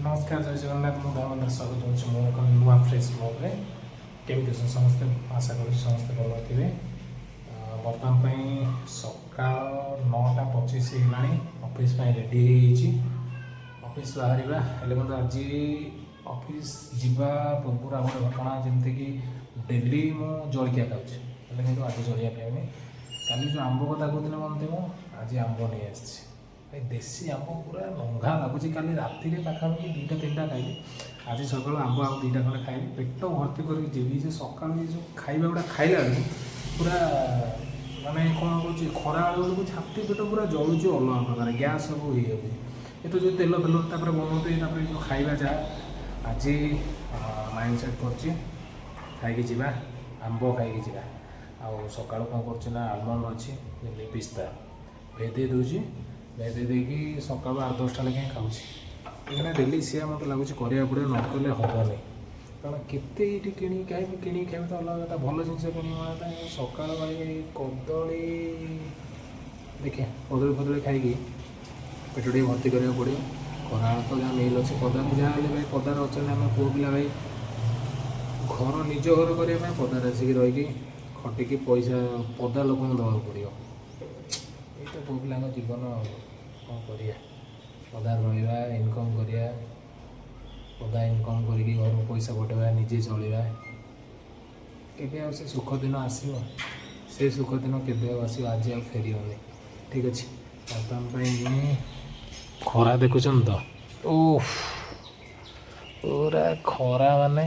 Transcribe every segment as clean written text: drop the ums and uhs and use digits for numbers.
नमस्कार जय जगन्नाथ मुझे धर्मेन्द्र स्वागत करुँ मो एक नुआ फ्रेश ब्लग्रे केमी अच्छा समस्ते आशा कर समस्ते भल थे बर्तमान सका 9:25 है ऑफिस रेडी ऑफिस बाहर आज ऑफिस जीवा पूर्व गोटे घटना जमती कि डेली मु जलिया खाऊँ आज जलिया खाइनि काली जो आंब कथा कहते मन आज आंब नहीं आसी देसी आंब पूरा लंघा लगुच काली राति पाखापाखि 2-3टा खाइली आज सकाल आंब आउ 2टा खंडे खाइली पेट भर्ती कर सका जो खाଇବା गुड़ा खाइला पूरा माने कौन कौन खरा बेलू छाती पेट पूरा जलुची अलग प्रकार गैस सब हो ये तो जो तेल फेल बनाते जो खाଇବା जहाँ आज माइंड सेट कर आंब खाई आउ सका कौन कर आलमंड अच्छी पिस्ता भेदे दूसरी भेदे देखी सका 8-10टा लेकिन खाऊँ डेली सी मत लगुच करा पड़े नकले हेनी कारण केते किणी खाई तो अलग कथा भल जिन कि सका भाई कदली देखे कदली फदली खाई पेट टे भर्ती करा पड़े खरा तो जहाँ मिल अच्छे पदार जहाँ भाई पदार अच्छा आम पुओ पिला भाई घर निज घर करने पदार आसिक रही खटिकी पैसा पदा लोक दवा पड़ो ये तो पुओ पिला जीवन कौन करिया पदार रहा इनकम करिया पदा इनकम करके घर पैसा पठेवा निजे चलवा के से सुख दिन आसो से सुख दिन के आस आज आ फेरनी ठीक अच्छे बर्तमान खरा देखुं तो ओह पूरा खरा माने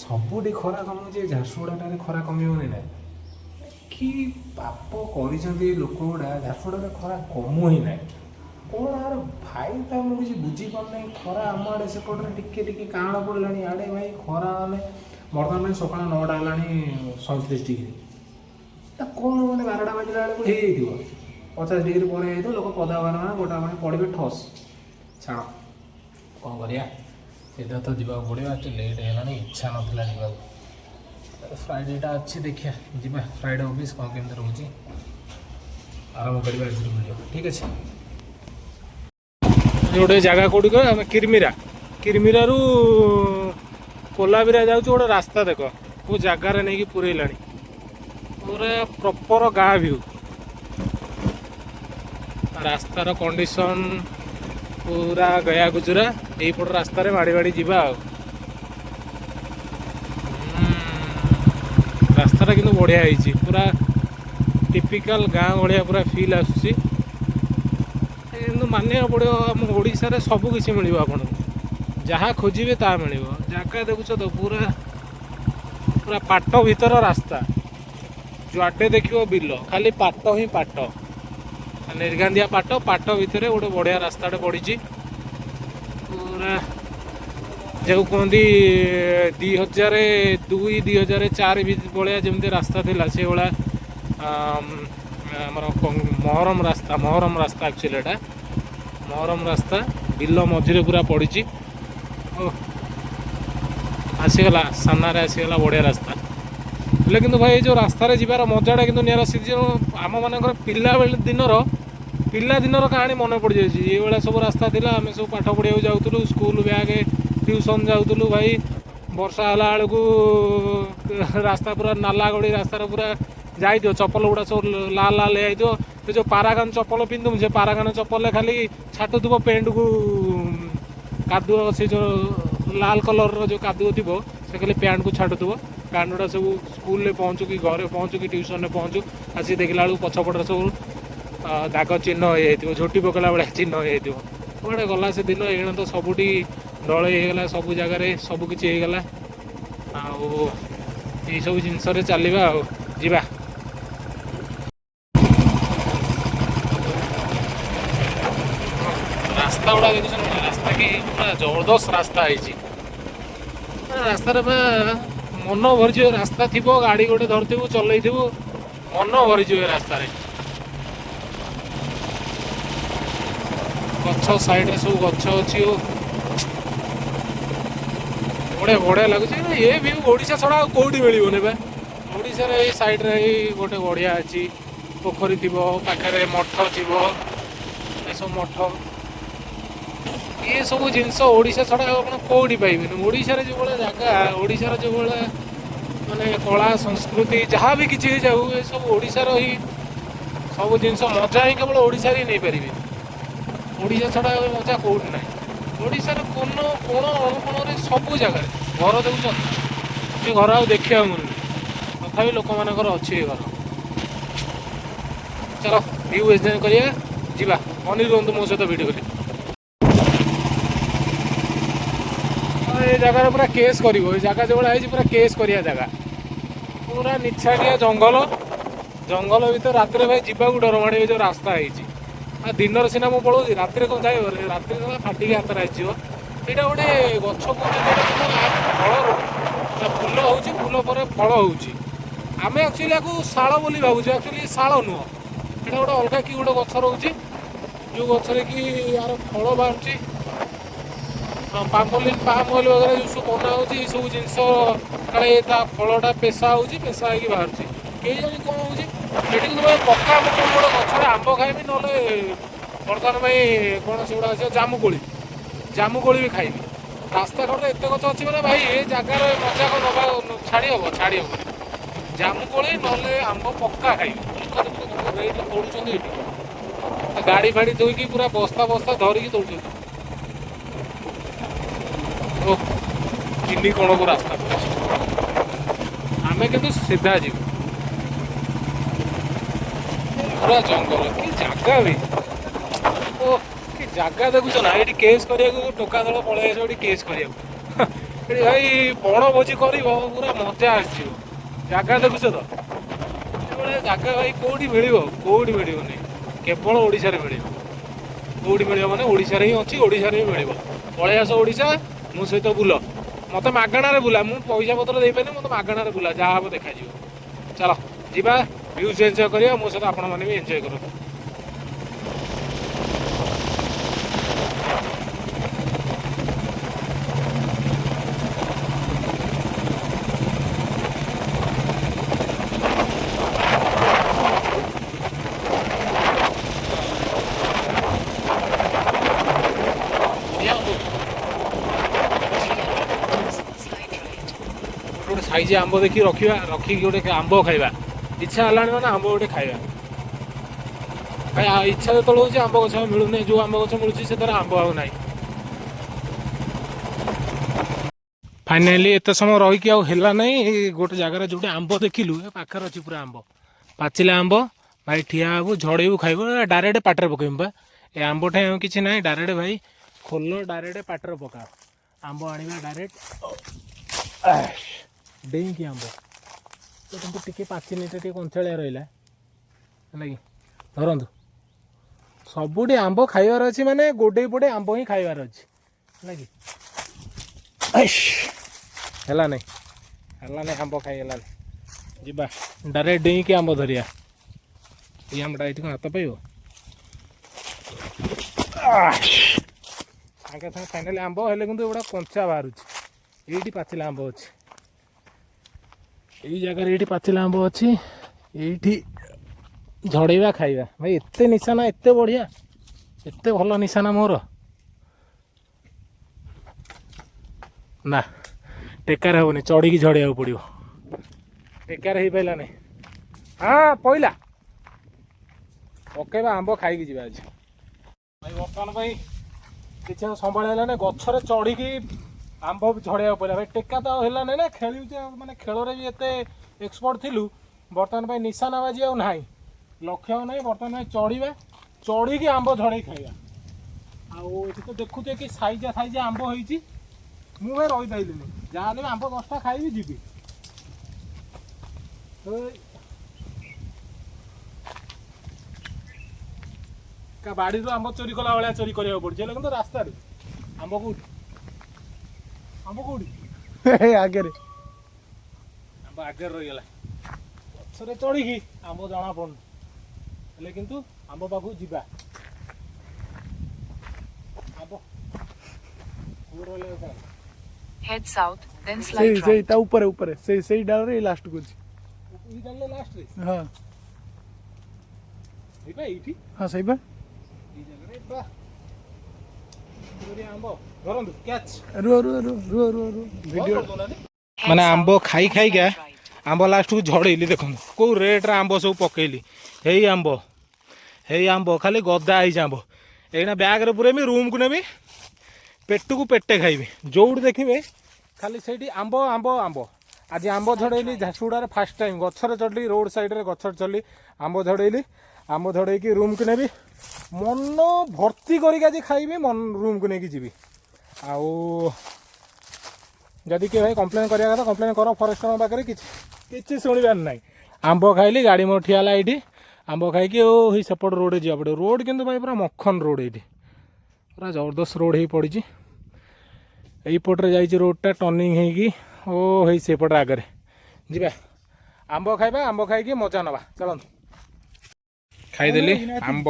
सबुठी खरा कमुचे झारसुगुड़ा खरा कमिबनी ना कि पाप कर लोक गुड़ा झारसुगुड़ा खरा कमु ही ना कौन यार भाई तो मुझे किसी बुझीपार खरा आम आड़े सेपटे टिके काण पड़ा आड़े भाई खरा मैंने बर्तमान सका 9टा है 37 डिग्री कौन मैंने 12टा बाजिला बेलू हो 50 डिग्री पर लोक पदा बार गोटा मैंने पड़े ठस छाड़ कौन करिया सीधा तो जावाक पड़ो आज लेट है इच्छा नाला जावाक फ्राइडेटा अच्छी देखिए जी फ्राइडे ऑफिस कौन केमती रोच आरंभ करवा वीडियो ठीक अच्छे गोटे जगह कौटी कह किरमिरा किरमिरा कोलाबिरा जाऊँ गोटे रास्ता देख वो जगार नहीं पूरेला पूरा प्रॉपर गाँ व्यू रास्तार कंडीशन पूरा गया गुजरा यहीपट रास्तार माड़ी माड़ी जावा रास्ताटा किंतु बढ़िया है पूरा टिपिकल गाँ भाया पूरा फिल आसूसी मानिया पड़ो आम ओडिशा सब किसी मिल आप जहाँ खोजे ता मिल जगह देखुच तो पूरा पूरा पाट भीतर रास्ता जुआडे देखो बिल खाली पाट ही पाट निर्गांधिया पाट पाट भितर गोटे बढ़िया रास्ताटे पड़ी पूरा जो कहते 2002-2004 भाया जमी रास्ता थिला से भाया आमर महरम रास्ता एक्चुअली एटा महरम रास्ता बिल मझे पूरा पड़ी आसीगला सामने आसीगला बढ़िया रास्ता बोले कि भाई जो रास्तार जीवार मजाटा कि निरा सी आम मान पिला दिनर कहानी मन पड़ जाए ये भाया सब रास्ता थिला आम सब पाठ पढ़ा जाऊँ स्कूल बैग ट्यूशन जाऊँ भाई वर्षा है बेलू रास्ता पूरा नाला गड़ी रास्तार पूरा जाइए चप्पल गुड़ा सब लाल लाल हो जो पारागान चप्पल पिंधु से पारागान चप्पल खाली छाटुव पेंट को कादुआ से जो लाल कलर जो कादुआ थी से खाली पैंट को छाटुव पैंट गुड़ा सब स्कूल पहुँचू कि घर पहुँचू कि ट्यूशन पहुँचू आसी देखला बेलू पछपटे सब दाग चिन्ह हो झोटी पकड़ा भाया चिन्ह हो कड़े गला से दिन एणे तो सबुठी डल होगा सब जगार सबकि होगला आई सब जिनस चलवा जा रास्ता गुड़ा देख रास्ता कि पूरा जबरदस्त रास्ता है रास्तार मन भरी रास्ता थी गाड़ी गोटे धरथु चल मन भरी रास्तार गछ साइड सब गछ अच्छी बड़े बढ़िया लगुच ये व्यू ओडिशा छड़ा कौटी मिलने ओडिशा रे साइड रे गोटे बढ़िया अच्छी पोखरी थी पाखे मठ थी सब मठ ये सब जिनस ओडिशा छड़ा आप कौटी पाइबे ओडिशा रे जो भाया जगह ओडिशा जो भाया माने कला संस्कृति जहाँ भी किसी जाऊ ये सब ओडिशार ही सब जिनस मजा ही केवल ओडिशा ही नहीं पारे ओडिशा छड़ा मजा कौटी ना ओडिशार कोण कोण अणुकोण सब जगह घर देखुन ये घर आउ देखा मिलूनी तथा लोक मानकर अच्छी घर चलो व्यू एंजॉय करिया जीवा अनिल रुहतु मो सहित वीडियो करी ये जगार पूरा केस कर जगह जो भाई पूरा केस करिया जगह पूरा निछाड़िया जंगल जंगल भर रात भाई जावाक डर माड़े जो रास्ता है दिन सीना मुझे पलाऊँ रात कौन जाए रात फाटिक हाथ आसो यहाँ गोटे गच फल हो फूल पर फल होमें एक्चुअली आपको शाल बोली भावुँ एक्चुअली शाल नुह यहाँ गोटे अलग कि गोटे गच रोचे जो गचरे कि यार फल बाहर पामोलिन पाम ऑयल वगैरह जो सब बना हो सब जिनस काले फलटा पेशा पेशा हो बाहर कई जानी कौन हो पक्का मुझे गोटे गचर आंब खाइबी ना बर्तमान भाई कौन से गुड़ा जामुकोली जामुकोली भी खाइबी रास्ता कड़े एत गच अच्छी मैंने भाई ये जगार मजाक ना छाड़ी हम छाड़ी हम जामुकोली ना आंब पक्का खाइबी रेट तोड़ुं गाड़ी फाड़ी धोईकी पूरा बस्ता बस्ता धरिकी तोड़ुं चिन्नी कौन को रास्ता आमे किंतु सीधा जीव पूरा जंगल कि जगह भी ओ कि जगह देखुच ना ये केस करिया टोका दल पलि केस करिया भाई बड़ भोजी कर पूरा मजा आस जगह देखुच तो ये जगह भाई कौटी मिल कौटी मिलनी केवल ओडिशा रे मिल कौटी मिल मैंने ओडिशा रे ही अच्छी ओडिशा रे ही मिल पलि आस ओडिशा मो सहित बुल मत मागणार बुला मुझे पैसा पत्र दे पारे मत मागणार बुला जहाँ हम देखा चलो जीवा व्यूज एंजॉय करिया मो सहित आपण मैंने भी एंजॉय करो साइज आंब देखी रखा रखिक गोटे आंब खाइबा इच्छा है मैंने आंब गोटे खाइबा भाई इच्छा जो हो आंब गछ मिलूनी जो आंब गछ मिलूँ से आंब आउ ना फाइनाली एत समय रहीकि आला ना गोटे जगार जो आंब देखिलु पाखर अच्छी पूरा आंब पाचिला आंब भाई ठिया हबू झड़ेबू खाइबू डायरेक्ट पाटर पकेबू बा ए आंब ठाई किसी ना डायरेक्ट भाई खोल डायरेक्ट पाटर पका आंब आने डायरेक्ट डेईकी आंब तो तुमको टी पाचिनीटा टे कंचालिया रहा है कि धरतु सबुठी आंब खाइबार अच्छी माने गोडे पटे आंब ही खाइबार अच्छी है कि है नहीं आंब खाई है जीवा डायरेक्ट डेईकी आंब धरिया ये आंबटा ये हाथ पाइब सागे सागे फाइनाली आंब हेल्ले कि गोटा कंचा बाहर ये पाचिला आंब अच्छी यही जगह ये पाचिला आंब अच्छी ये झड़ेवा खाइबा भाई एत निशाना एत बढ़िया एत भल निशाना मोर ना टेकार हेनी चढ़ी झड़िया पड़ो टेकार हो पारा नहीं हाँ पहला पकेबा आंब खाई जी आज भाई बर्तमान भाई किसी संभाल गचर चढ़ी आंब झड़िया पड़ा भाई टेका तो है ना खेल माने खेल भी एत एक्सपर्ट थिलु बर्तमान भाई निशाना बाजी आउ ना लक्ष्य ना बर्तमान भाई चढ़ा चढ़ी आंब झड़े खाइबा आउ तो देखुचे कि साइजा साइजा आंब होती मुझे रही पाइली जहाँ आंब 10टा खाइबी जीवी बाड़ी आंब चोरी कला भाया चोरी करा पड़े कि रास्ता आंब कौटी आंब कौटी आगे आंब आगे रहीगला गचरे चढ़ी आंब जना पड़ुन हेल्ले किंतु आंब पाखु जीवा आंब Head south, then slide right. ता ऊपर ऊपर से डाल रे लास्ट को ई डाले लास्ट रे हां एबा एठी हां सही बा ई जगह रे बा ଆମ୍ବ ଧରନ୍ତୁ କ୍ୟାଚ୍ ରୁହ ରୁହ ରୁହ ରୁହ ରୁହ ରୁହ ଭିଡ଼ିଓ ମାନେ Head ଆମ୍ବ south, ଖାଇ then ଖାଇକା slide right. ଆମ୍ବ ଲାଷ୍ଟକୁ ଝଡ଼େଇଲି ଦେଖନ୍ତୁ କେଉଁ ରେଟ୍ରେ ଆମ୍ବ ସବୁ ପକେଇଲି ହେଇ ଆମ୍ବ ଖାଲି ଗଦା ହେଇଛି ଆମ୍ବ ଏଇନା ବ୍ୟାଗ୍ରେ ପୁରେଇବି ରୁମ୍କୁ ନେବି ପେଟକୁ ପେଟେ ଖାଇବି ଯେଉଁଠି ଦେଖିବେ ଖାଲି ସେଇଠି ଆମ୍ବ ଆମ୍ବ ଆମ୍ବ ଆଜି ଆମ୍ବ ଝଡ଼େଇଲି ଝାରସୁଗୁଡ଼ାରେ ଫାର୍ଷ୍ଟ ଟାଇମ୍ ଗଛରେ ଚଢ଼ିଲି ରୋଡ଼ ସାଇଡ଼୍ରେ ଗଛରେ ଚଢ଼ିଲି ଆମ୍ବ ଝଡ଼େଇଲି ଆମ୍ବ ଝଡ଼େଇକି ରୁମ୍କୁ ନେବି ମନ ଭର୍ତ୍ତି କରିକି ଆଜି ଖାଇବି ରୁମ୍କୁ ନେଇକି ଯିବି ଆଉ ଯଦି କିଏ ଭାଇ କମ୍ପ୍ଲେନ୍ କରିବା କଥା କମ୍ପ୍ଲେନ୍ କର ଫରେଷ୍ଟରଙ୍କ ପାଖରେ କିଛି ଶୁଣିବାର ନାହିଁ ଆମ୍ବ ଖାଇଲି ଗାଡ଼ି ମୋର ଠିଆ ହେଲା ଏଇଠି ଆମ୍ବ ଖାଇକି ହେଇ ସେପଟ ରୋଡ଼ରେ ଯିବାକୁ ପଡ଼ିବ ରୋଡ଼ କିନ୍ତୁ ଭାଇ ପୁରା ମଖନ ରୋଡ଼ ଏଇଠି ପୁରା ଜବରଦସ୍ତ ରୋଡ଼ ହେଇ ପଡ଼ିଛି ଏଇପଟରେ ଯାଇଛି ରୋଡ଼ଟା ଟର୍ଣ୍ଣିଂ ହେଇକି ହେଇ ସେପଟରେ ଆଗରେ ଯିବା ଆମ୍ବ ଖାଇବା ଆମ୍ବ ଖାଇକି ମଜା ନେବା ଚାଲନ୍ତୁ ଖାଇଦେଲି ଆମ୍ବ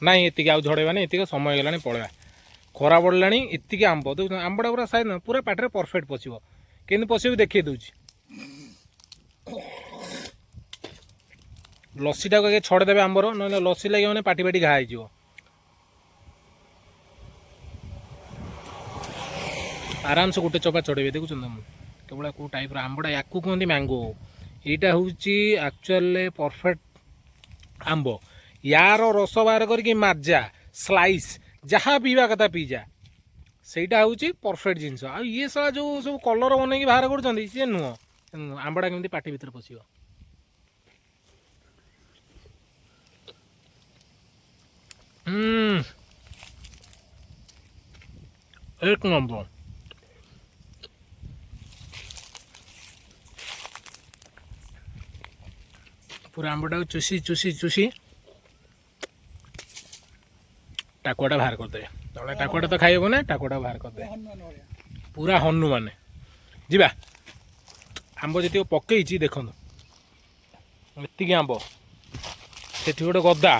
ନାଇଁ ଏତିକି ଆଉ ଝଡ଼େଇବାନି ଏତିକି ସମୟ ହେଇଗଲାଣି ପଳେଇବା ଖରା ପଡ଼ିଲାଣି ଏତିକି ଆମ୍ବ ଦେଖୁଛନ୍ତି ଆମ୍ବଟା ପୁରା ସାଇଜ୍ ନୁହଁ ପୁରା ପାଟିରେ ପରଫେକ୍ଟ ପଶିବ କେମିତି ପଶିବ ଦେଖେଇ ଦେଉଛି ଲସିଟାକୁ ଆଗେ ଛଡ଼େଇଦେବେ ଆମ୍ବର ନହେଲେ ଲସି ଲାଗିବ ମାନେ ପାଟି ଘା ହେଇଯିବ ଆରାମସେ ଗୋଟେ ଚୋପା ଚଢ଼େଇବେ ଦେଖୁଛନ୍ତି ମୁଁ କେବଳ କେଉଁ ଟାଇପ୍ର ଆମ୍ବଟା ୟାକୁ କୁହନ୍ତି ମ୍ୟାଙ୍ଗୋ ଏଇଟା ହେଉଛି ଆକ୍ଚୁଆଲି ପରଫେକ୍ଟ ଆମ୍ବ ୟାର ରସ ବାହାର କରିକି ମାଜା ସ୍ଲାଇସ୍ ଯାହା ପିଇବା କଥା ପିଇଯା ସେଇଟା ହେଉଛି ପରଫେକ୍ଟ ଜିନିଷ ଆଉ ଇଏ ସାରା ଯେଉଁ ସବୁ କଲର୍ ବନେଇକି ବାହାର କରୁଛନ୍ତି ସିଏ ନୁହଁ ଆମ୍ବଟା କେମିତି ପାଟି ଭିତରେ ପଶିବ ଏକ ନମ୍ବର ପୁରା ଆମ୍ବଟାକୁ ଚୁଷି ଟାକୁଆଟା ବାହାର କରିଦେବେ ତଳେ ଟାକୁଆଟା ତ ଖାଇବ ନା ଟାକୁଆଟା ବାହାର କରିଦେବେ ପୁରା ହନୁମାନେ ଯିବା ଆମ୍ବ ଯେତିକି ପକେଇଛି ଦେଖନ୍ତୁ ଏତିକି ଆମ୍ବ ସେଠି ଗୋଟେ ଗଦା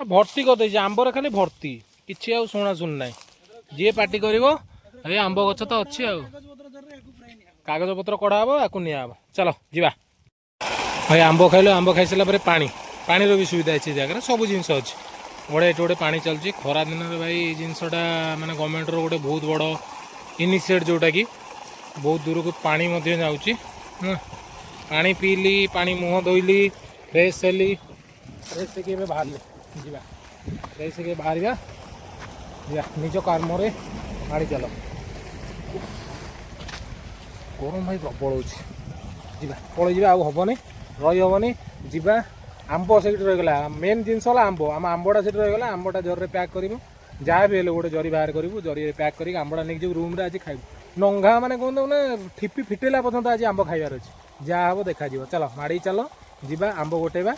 ଭର୍ତ୍ତି କରିଦେଇଛି ଆମ୍ବରେ ଖାଲି ଭର୍ତ୍ତି କିଛି ଆଉ ଶୁଣାଶୁଣି ନାହିଁ ଯିଏ ପାଟି କରିବ ଏଇ ଆମ୍ବ ଗଛ ତ ଅଛି ଆଉ କାଗଜପତ୍ର କଢ଼ା ହବ ଆକୁ ନିଆହବ ଚାଲ ଯିବା ଭାଇ ଆମ୍ବ ଖାଇଲୁ ଆମ୍ବ ଖାଇସାରିଲା ପରେ ପାଣିର ବି ସୁବିଧା ଅଛି ଏ ଜାଗାରେ ସବୁ ଜିନିଷ ଅଛି ବଢ଼ିଆ ଏଠି ଗୋଟେ ପାଣି ଚାଲୁଛି ଖରା ଦିନରେ ଭାଇ ଏଇ ଜିନିଷଟା ମାନେ ଗଭର୍ଣ୍ଣମେଣ୍ଟର ଗୋଟେ ବହୁତ ବଡ଼ ଇନିସିଏଟ୍ ଯେଉଁଟାକି ବହୁତ ଦୂରକୁ ପାଣି ମଧ୍ୟ ଯାଉଛି ପାଣି ପିଇଲି ପାଣି ମୁହଁ ଧୋଇଲି ଫ୍ରେଶ୍ ହେଲି ଫ୍ରେଶ୍ ହେଇକି ଏବେ ବାହାରିଲି ଯିବା ଫ୍ରେଶ୍ ହେଇକି ବାହାରିବା ଯିବା ନିଜ କର୍ମରେ ମାଡ଼ି ଚାଲ ଗରମ ଭାଇ ପ୍ରବଳ ହେଉଛି ଯିବା ପଳେଇଯିବା ଆଉ ହେବନି ରହିହେବନି ଯିବା ଆମ୍ବ ସେଇଠି ରହିଗଲା ମେନ୍ ଜିନିଷ ହେଲା ଆମ୍ବ ଆମ ଆମ୍ବଟା ସେଇଠି ରହିଗଲା ଆମ୍ବଟା ଜରିରେ ପ୍ୟାକ୍ କରିବୁ ଯାହା ବି ହେଲେ ଗୋଟେ ଜରି ବାହାର କରିବୁ ଜରିରେ ପ୍ୟାକ୍ କରିକି ଆମ୍ବଟା ନେଇକି ଯିବୁ ରୁମ୍ରେ ଆଜି ଖାଇବୁ ନଙ୍ଘା ମାନେ କୁହନ୍ତୁ ନା ଠିପି ଫିଟେଇଲା ପର୍ଯ୍ୟନ୍ତ ଆଜି ଆମ୍ବ ଖାଇବାର ଅଛି ଯାହା ହେବ ଦେଖାଯିବ ଚାଲ ମାଡ଼ିକି ଚାଲ ଯିବା ଆମ୍ବ ଗୋଟେଇବା